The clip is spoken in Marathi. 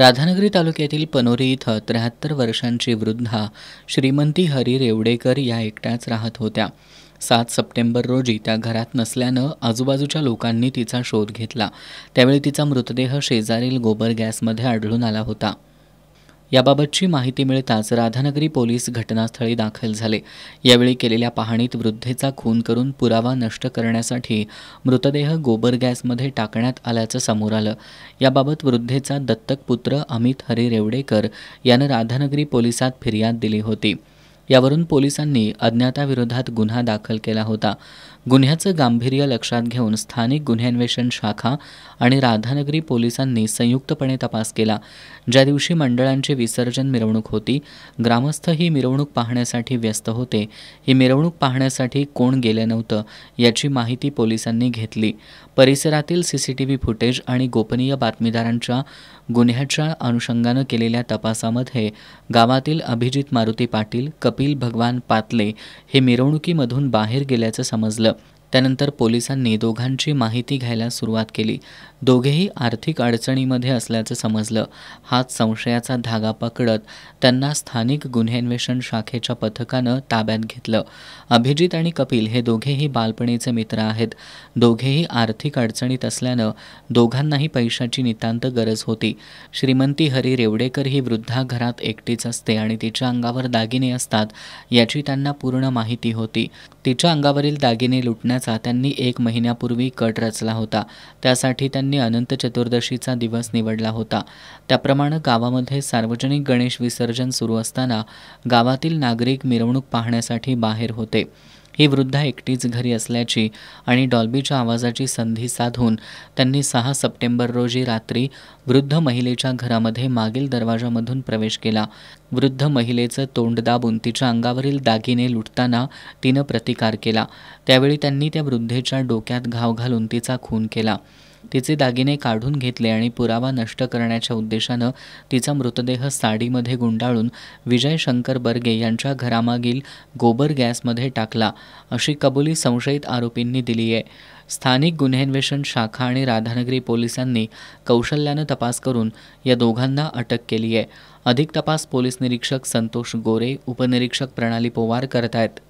राधानगरी तालुक्यातील पनोरी इथं 73 वर्षांची वृद्धा श्रीमंती हरी रेवडेकर या एकट्याच राहत होत्या। 7 सप्टेंबर रोजी त्या घरात नसल्यानं आजूबाजूच्या लोकांनी तिचा शोध घेतला। त्यावेळी तिचा मृतदेह शेजारील गोबर गॅसमध्ये आढळून आला होता। याबाबतची माहिती मिळताच राधानगरी पोलीस घटनास्थळी दाखल झाले। यावेळी केलेल्या पाहणीत वृद्धेचा खून करून पुरावा नष्ट करण्यासाठी मृतदेह गोबर गॅसमध्ये टाकण्यात आल्याचं समोर आलं। याबाबत वृद्धेचा दत्तक पुत्र अमित हरी रेवडेकर यानं राधानगरी पोलिसात फिर्याद दिली होती। यावरून पोलिसांनी अज्ञाताविरोधात गुन्हा दाखल केला होता। गुन्ह्याचं गांभीर्य लक्षात घेऊन स्थानिक गुन्हे अन्वेषण शाखा आणि राधानगरी पोलिसांनी संयुक्तपणे तपास केला। ज्या दिवशी मंडळांची विसर्जन मिरवणूक होती, ग्रामस्थ ही मिरवणूक पाहण्यासाठी व्यस्त होते। ही मिरवणूक पाहण्यासाठी कोण गेले नव्हतं याची माहिती पोलिसांनी घेतली। परिसरातील सीसीटीव्ही फुटेज आणि गोपनीय बातमीदारांच्या गुन्ह्याच्या अनुषंगानं केलेल्या तपासामध्ये गावातील अभिजित मारुती पाटील, कपिल भगवान पातले हे मिरवणुकीमधून बाहेर गेल्याचं समजलं। त्यानंतर पोलिसांनी दोघांची माहिती घ्यायला सुरुवात केली। दोघेही आर्थिक अडचणीमध्ये असल्याचं समजलं। हाच संशयाचा धागा पकडत त्यांना स्थानिक गुन्हे अन्वेषण शाखेच्या पथकानं ताब्यात घेतलं। अभिजित आणि कपिल हे दोघेही बालपणीचे मित्र आहेत। दोघेही आर्थिक अडचणीत असल्यानं दोघांनाही पैशाची नितांत गरज होती। श्रीमंती हरी रेवडेकर ही वृद्धा घरात एकटीच असते आणि तिच्या अंगावर दागिने असतात याची त्यांना पूर्ण माहिती होती। तिच्या अंगावरील दागिने लुटण्याचा त्यांनी 1 महिन्यापूर्वी कट रचला होता। त्यासाठी त्यांनी अनंत चतुर्दशीचा दिवस निवडला होता। त्याप्रमाणे गावामध्ये सार्वजनिक गणेश विसर्जन सुरू असताना गावातील नागरिक मिरवणूक पाहण्यासाठी बाहेर होते। ही वृद्धा एकटीच घरी असल्याची आणि डॉल्बीच्या आवाजाची संधी साधून त्यांनी 6 सप्टेंबर रोजी रात्री वृद्ध महिलेच्या घरामध्ये मागील दरवाजामधून प्रवेश केला। वृद्ध महिलेचं तोंड दाबून तिच्या अंगावरील दागिने लुटताना तिनं प्रतिकार केला। त्यावेळी त्यांनी त्या वृद्धेच्या डोक्यात घाव घालून तिचा खून केला। तिचे दागिने काढून घेतले आणि पुरावा नष्ट करण्याच्या उद्देशानं तिचा मृतदेह साडीमध्ये गुंडाळून विजय शंकर बर्गे यांच्या घरामागील गोबर गॅसमध्ये टाकला, अशी कबुली संशयित आरोपींनी दिली आहे। स्थानिक गुन्हे अन्वेषण शाखा आणि राधानगरी पोलिसांनी कौशल्यानं तपास करून या दोघांना अटक केली आहे। अधिक तपास पोलीस निरीक्षक संतोष गोरे, उपनिरीक्षक प्रणाली पोवार करतायत।